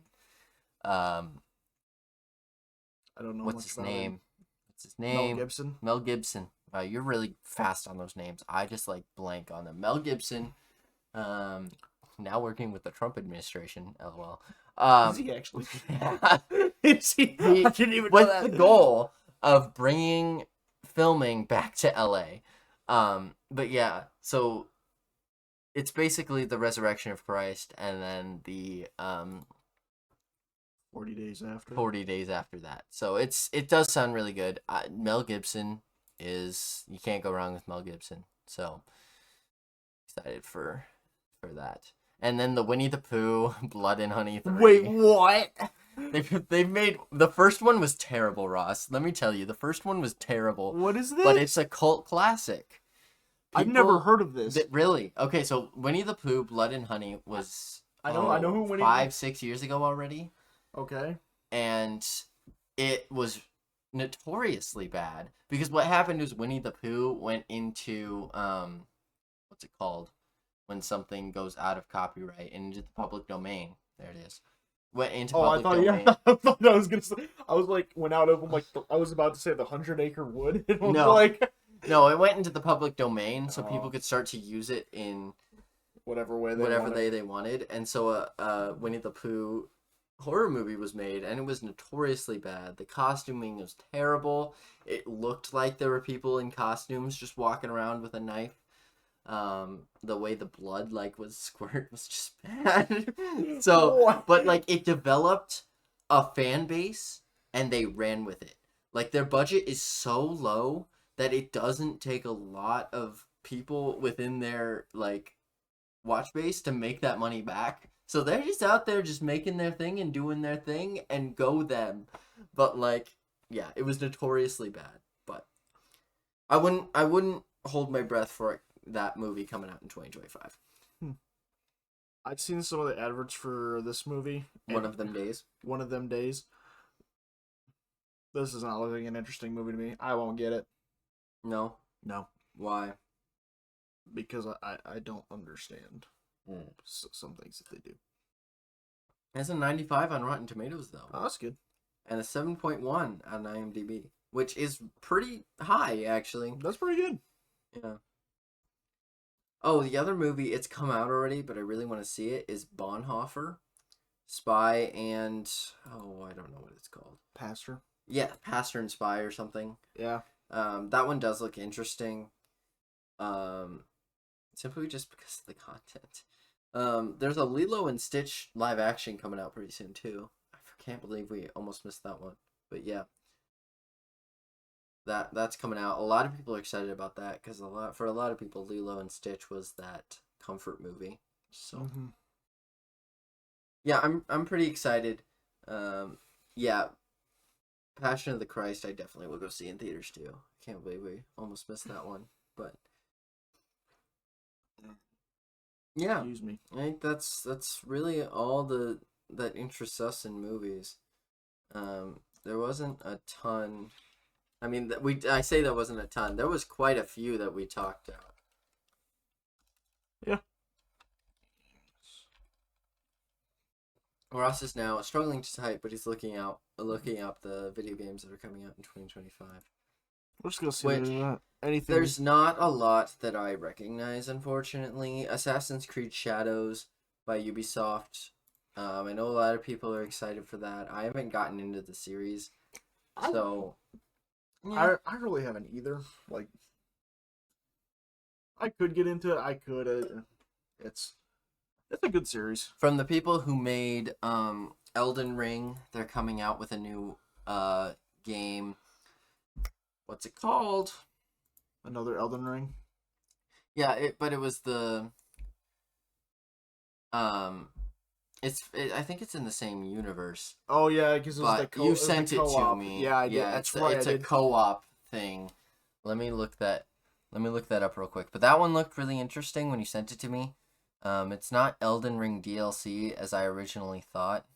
I don't know. What's his name? What's his name? Mel Gibson. Mel Gibson. Wow, you're really fast on those names. I just blank on them. Mel Gibson. Now working with the Trump administration. LOL. Is he actually? Is he? I didn't even know that. What's the goal of bringing filming back to LA? But yeah, so it's basically the resurrection of Christ, and then the 40 days after. 40 days after that. So it does sound really good. Mel Gibson you can't go wrong with Mel Gibson. So excited for that. And then the Winnie the Pooh, Blood and Honey 3. Wait, what? They've made the first one was terrible, Ross. Let me tell you, the first one was terrible. What is this? But it's a cult classic. I've never heard of this. Really? Okay, so Winnie the Pooh, Blood and Honey was I know who Winnie 5-6 years ago already. Okay. And it was notoriously bad because what happened was Winnie the Pooh went into what's it called when something goes out of copyright and into the public domain. There it is. Went into public domain. Yeah, I thought I was gonna say. I was went out of I was about to say the 100-acre wood. It was no, it went into the public domain so people could start to use it in whatever way they wanted. And so Winnie the Pooh horror movie was made, and it was notoriously bad. The costuming was terrible. It looked like there were people in costumes just walking around with a knife. The way the blood was squirt was just bad. So, but it developed a fan base, and they ran with it. Their budget is so low that it doesn't take a lot of people within their watch base to make that money back. So they're just out there just making their thing and doing their thing, and go them. But yeah, it was notoriously bad. But I wouldn't hold my breath for that movie coming out in 2025. I've seen some of the adverts for this movie. One of them days. One of them days. This is not looking an interesting movie to me. I won't get it. No. No. Why? Because I don't understand some things that they do. It's a 95 on Rotten Tomatoes, though. Oh, that's good. And a 7.1 on IMDb, which is pretty high, actually. That's pretty good. Yeah. Oh, the other movie, it's come out already, but I really want to see it, is Bonhoeffer, Spy and... Oh, I don't know what it's called. Pastor? Yeah, Pastor and Spy or something. Yeah. That one does look interesting. Simply just because of the content. There's a Lilo and Stitch live action coming out pretty soon, too. I can't believe we almost missed that one. But yeah. That's coming out. A lot of people are excited about that because for a lot of people, Lilo and Stitch was that comfort movie. So yeah, I'm pretty excited. Yeah, Passion of the Christ, I definitely will go see in theaters too. I can't believe we almost missed that one, but yeah, excuse me. I think that's really all that interests us in movies. There wasn't a ton. I mean, I say there wasn't a ton. There was quite a few that we talked about. Yeah. Ross is now struggling to type, but he's looking up the video games that are coming out in 2025. We're just gonna see anything. There's not a lot that I recognize, unfortunately. Assassin's Creed Shadows by Ubisoft. I know a lot of people are excited for that. I haven't gotten into the series, so. Yeah. I really haven't either. Like, I could get into it. I could. It's a good series. From the people who made Elden Ring, they're coming out with a new game. What's it called? Another Elden Ring. Yeah, but it was the I think it's in the same universe. Oh yeah, because you sent it to me. Yeah, I did. That's right. It's a co-op thing. Let me look that up real quick. But that one looked really interesting when you sent it to me. It's not Elden Ring DLC as I originally thought.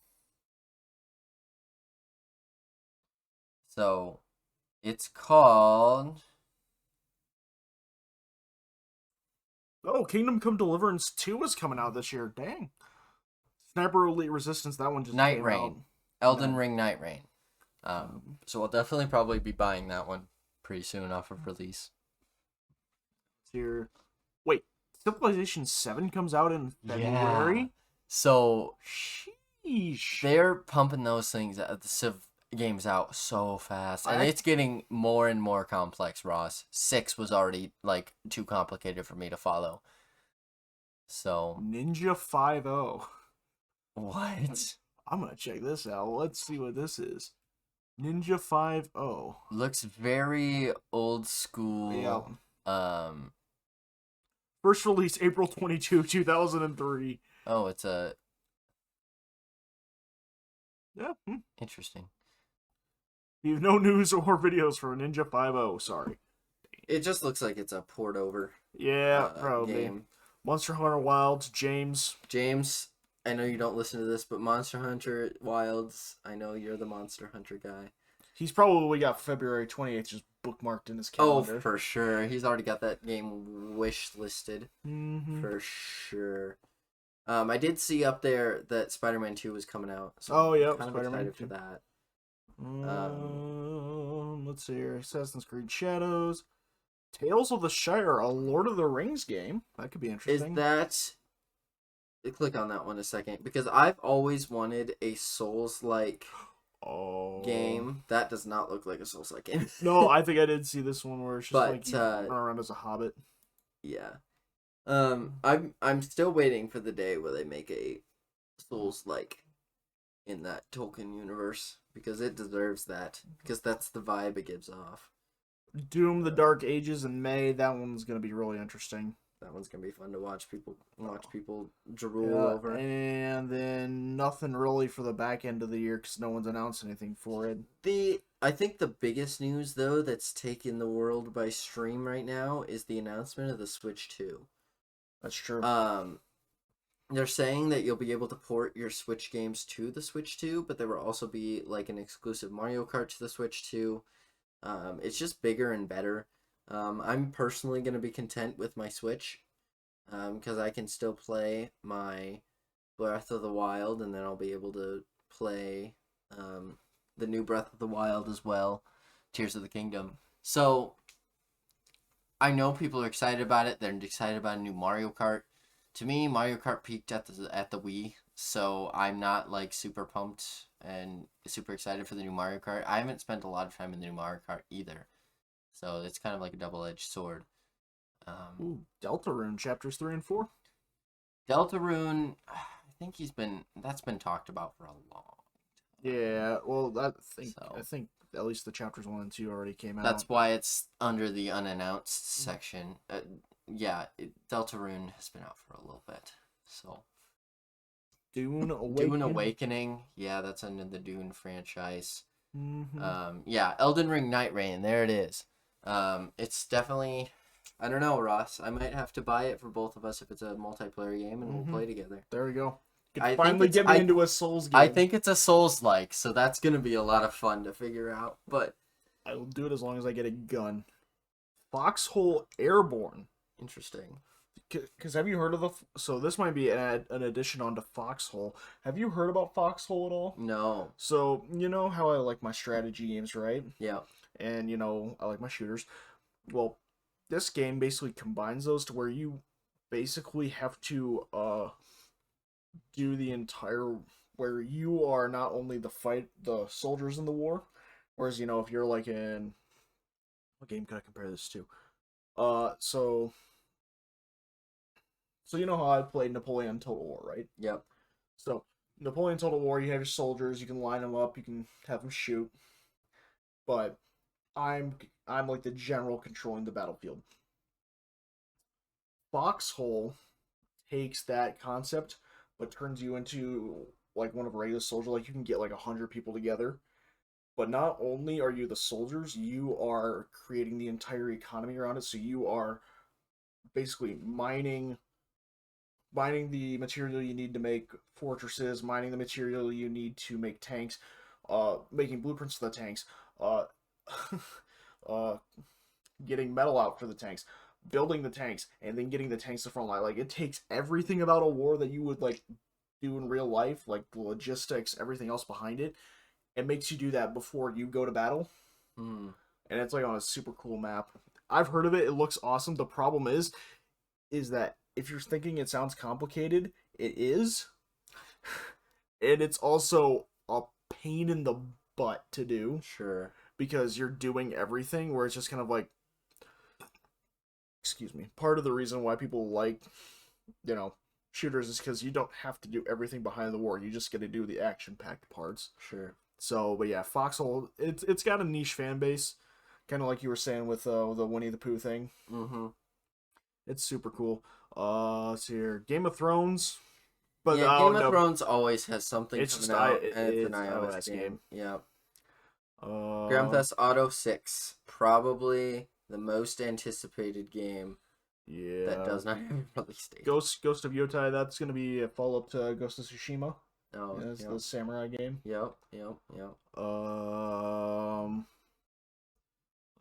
So, it's called. Oh, Kingdom Come Deliverance 2 is coming out this year. Dang. Sniper Elite Resistance, that one just Night came Rain. out. Elden Ring Night Rain. So I'll definitely probably be buying that one pretty soon off of release. Here. Wait, Civilization 7 comes out in February? Yeah. So sheesh. They're pumping those things the Civ games out so fast. And it's getting more and more complex, Ross. 6 was already like too complicated for me to follow. So Ninja 5.0. What? I'm gonna check this out. Let's see what this is. Ninja 5.0. Looks very old school. Yeah. First release April 22, 2003. Oh, it's a... Yeah. Interesting. You have no news or videos for Ninja 5.0, sorry. It just looks like it's a port over. Yeah, probably. Game. Monster Hunter Wilds, James, I know you don't listen to this, but Monster Hunter Wilds, I know you're the Monster Hunter guy. He's probably got February 28th just bookmarked in his calendar. Oh, for sure. He's already got that game wish listed. Mm-hmm. For sure. I did see up there that Spider-Man 2 was coming out. So I'm kind of excited for that. Let's see here. Assassin's Creed Shadows. Tales of the Shire, a Lord of the Rings game. That could be interesting. Is that... Click on that one a second. Because I've always wanted a Souls-like game. That does not look like a Souls-like game. No, I think I did see this one where it's just like you run around as a hobbit. Yeah. I'm still waiting for the day where they make a Souls-like in that Tolkien universe. Because it deserves that. Because that's the vibe it gives off. Doom: The Dark Ages in May. That one's gonna be really interesting. That one's gonna be fun to watch people drool over. And then nothing really for the back end of the year because no one's announced anything for it. I think the biggest news though that's taking the world by storm right now is the announcement of the Switch 2. That's true. They're saying that you'll be able to port your Switch games to the Switch 2, but there will also be like an exclusive Mario Kart to the Switch 2. It's just bigger and better. I'm personally going to be content with my Switch because I can still play my Breath of the Wild, and then I'll be able to play the new Breath of the Wild as well, Tears of the Kingdom. So I know people are excited about it. They're excited about a new Mario Kart. To me, Mario Kart peaked at the Wii, so I'm not like super pumped and super excited for the new Mario Kart. I haven't spent a lot of time in the new Mario Kart either, so it's kind of like a double-edged sword. Ooh, Deltarune chapters 3 and 4. Deltarune, I think that's been talked about for a long time. Yeah, well, I So think at least the chapters 1 and 2 already came out. that's why it's under the unannounced section. Yeah, Deltarune has been out for a little bit. So Dune Dune Awakening, yeah, that's under the Dune franchise. Mm-hmm. Yeah, Elden Ring Night Rain, there it is. It's definitely, I don't know, Ross. I might have to buy it for both of us if it's a multiplayer game, and we'll play together. There we go. I Finally think get me into a Souls game. I think it's a Souls-like, so that's gonna be a lot of fun to figure out. But I will do it as long as I get a gun. Foxhole Airborne. interesting. Because have you heard of the... So this might be an addition onto Foxhole. Have you heard about Foxhole at all? No. So, you know how I like my strategy games, right? Yeah. And, you know, I like my shooters. Well, this game basically combines those to where you basically have to do the entire... Where you are not only the soldiers in the war, whereas, you know, if you're like in... What game could I compare this to? So you know how I played Napoleon Total War, right? Yep. So Napoleon Total War, you have your soldiers, you can line them up, you can have them shoot. But I'm like the general controlling the battlefield. Foxhole takes that concept, but turns you into like one of a regular soldier. Like you can get like 100 people together. But not only are you the soldiers, you are creating the entire economy around it. So you are basically mining the material you need to make fortresses, mining the material you need to make tanks, making blueprints for the tanks, uh, uh, getting metal out for the tanks, building the tanks, and then getting the tanks to front line. Like it takes everything about a war that you would like do in real life, like the logistics, everything else behind it. It makes you do that before you go to battle, and it's like on a super cool map. I've heard of it. It looks awesome. The problem is that if you're thinking it sounds complicated, it is. And it's also a pain in the butt to do. Sure. Because you're doing everything where it's just kind of like, excuse me, part of the reason why people like, you know, shooters is because you don't have to do everything behind the war. You just get to do the action-packed parts. Sure. So, but yeah, Foxhole, it's got a niche fan base. Kind of like you were saying with the Winnie the Pooh thing. Mm-hmm. It's super cool. Let's see here. Game of Thrones. But yeah, Game of Thrones always has something it's coming just out, and it's an iOS game. Yeah. Grand Theft Auto 6, probably the most anticipated game yeah. that does not have a release date. Ghost of Yotai, that's going to be a follow-up to Ghost of Tsushima. Oh, yeah, it's the samurai game. Yep. Let's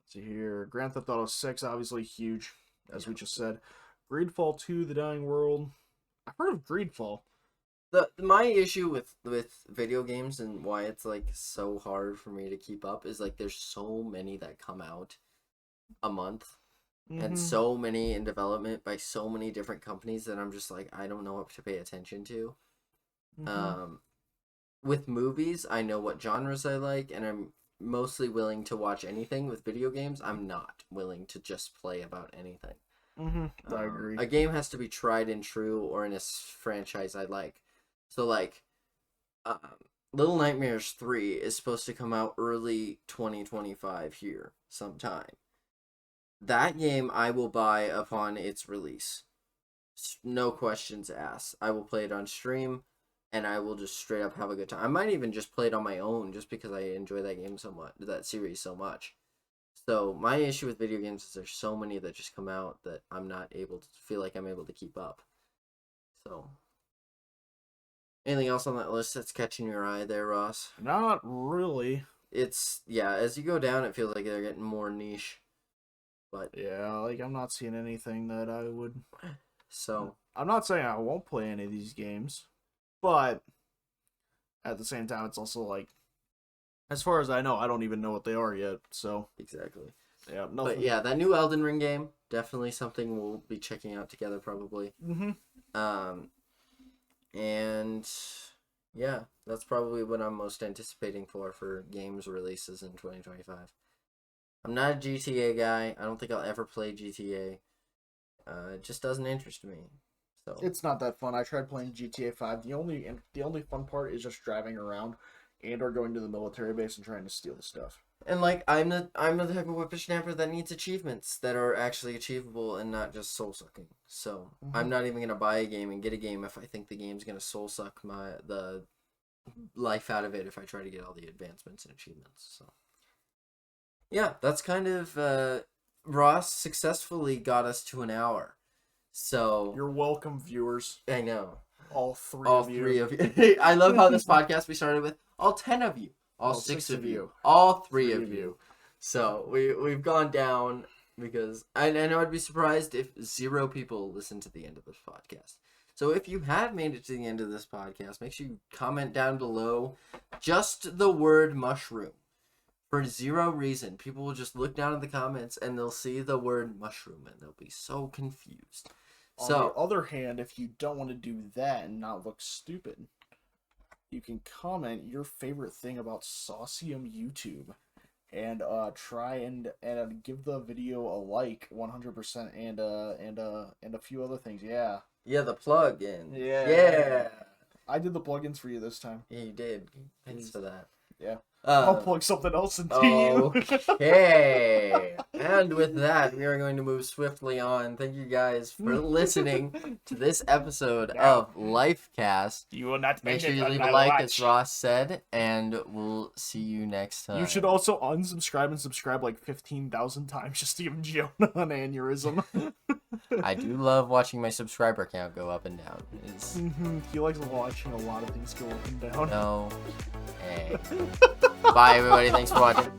see here. Grand Theft Auto 6, obviously huge, as we just said. Greedfall 2, The Dying World. I've heard of Greedfall. My issue with video games and why it's like so hard for me to keep up is like there's so many that come out a month, and so many in development by so many different companies that I'm just like I don't know what to pay attention to. With movies, I know what genres I like, and I'm mostly willing to watch anything. With video games, I'm not willing to just play about anything. I agree. A game has to be tried and true, or in a franchise I like. So, like, Little Nightmares 3 is supposed to come out early 2025 here sometime. That game I will buy upon its release. No questions asked. I will play it on stream, and I will just straight up have a good time. I might even just play it on my own just because I enjoy that game so much, that series so much. So my issue with video games is there's so many that just come out that I'm not able to feel like I'm able to keep up. So Anything else on that list that's catching your eye there, Ross? Not really. It's, yeah, as you go down, it feels like they're getting more niche. But Yeah, like I'm not seeing anything that I would. so I'm not saying I won't play any of these games, but at the same time, it's also like, as far as I know, I don't even know what they are yet. So exactly. yeah, But nothing. yeah, that new Elden Ring game, definitely something we'll be checking out together probably. Mm-hmm. And yeah, that's probably what I'm most anticipating for games releases in 2025. I'm not a GTA guy. I don't think I'll ever play GTA. It just doesn't interest me. So It's not that fun. I tried playing GTA 5. The only fun part is just driving around and or going to the military base and trying to steal the stuff. and like I'm the type of whippersnapper that needs achievements that are actually achievable and not just soul sucking. So I'm not even gonna buy a game and get a game if I think the game's gonna soul suck the life out of it if I try to get all the advancements and achievements. So yeah, that's kind of Ross successfully got us to an hour. So You're welcome, viewers. I know. All three All of you. three of you. I love how this podcast we started with all 10 of you, all six of you, all three of you. So we've gone down because I know I'd be surprised if 0 people listen to the end of this podcast. So if you have made it to the end of this podcast, make sure you comment down below just the word mushroom. For 0 reason, people will just look down in the comments and they'll see the word mushroom and they'll be so confused. On So the other hand, if you don't want to do that and not look stupid, you can comment your favorite thing about Saucium YouTube and try and give the video a like 100% and a few other things. Yeah. yeah, the plug-in. Yeah. Yeah. I did the plugins for you this time. Yeah, you did. Thanks for that. Yeah. I'll plug something else into you. Okay. And with that, we are going to move swiftly on. Thank you guys for listening to this episode of Lifecast. You will not Make end sure it you on leave my a like, watch. as Ross said, and we'll see you next time. You should also unsubscribe and subscribe like 15,000 times just to give Jonah an aneurysm. I do love watching my subscriber count go up and down. He likes watching a lot of things go up and down. No. Hey. Bye, everybody. Thanks for watching.